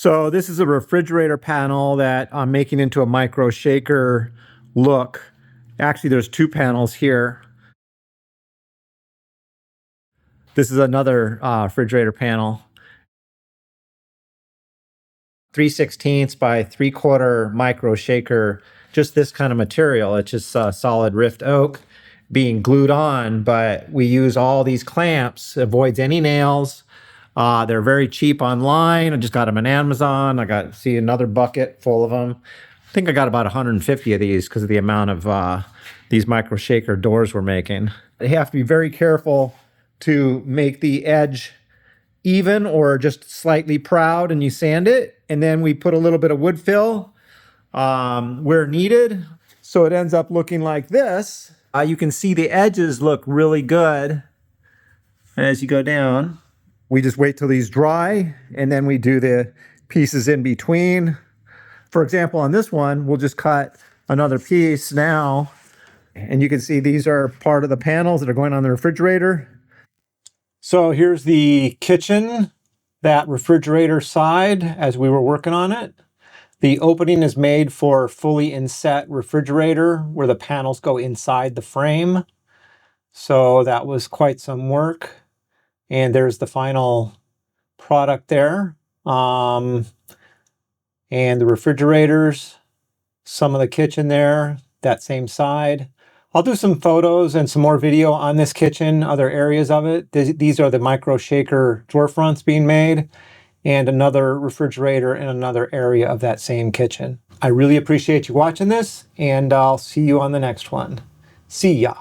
So this is a refrigerator panel that I'm making into a micro shaker look. Actually, there's two panels here. This is another refrigerator panel. 3/16 by 3/4 micro shaker, just this kind of material. It's just solid rift oak being glued on, but we use all these clamps, avoids any nails. They're very cheap online. I just got them on Amazon. See another bucket full of them. I think I got about 150 of these because of the amount of these micro shaker doors we're making. You have to be very careful to make the edge even or just slightly proud, and you sand it, and then we put a little bit of wood fill where needed, so it ends up looking like this. You can see the edges look really good as you go down. We just wait till these dry, and then we do the pieces in between. For example, on this one, we'll just cut another piece now, and you can see these are part of the panels that are going on the refrigerator. So here's the kitchen, that refrigerator side as we were working on it. The opening is made for fully inset refrigerator where the panels go inside the frame. So that was quite some work. And there's the final product there. And the refrigerators, some of the kitchen there, that same side. I'll do some photos and some more video on this kitchen, other areas of it. These are the micro shaker drawer fronts being made, and another refrigerator in another area of that same kitchen. I really appreciate you watching this, and I'll see you on the next one. See ya.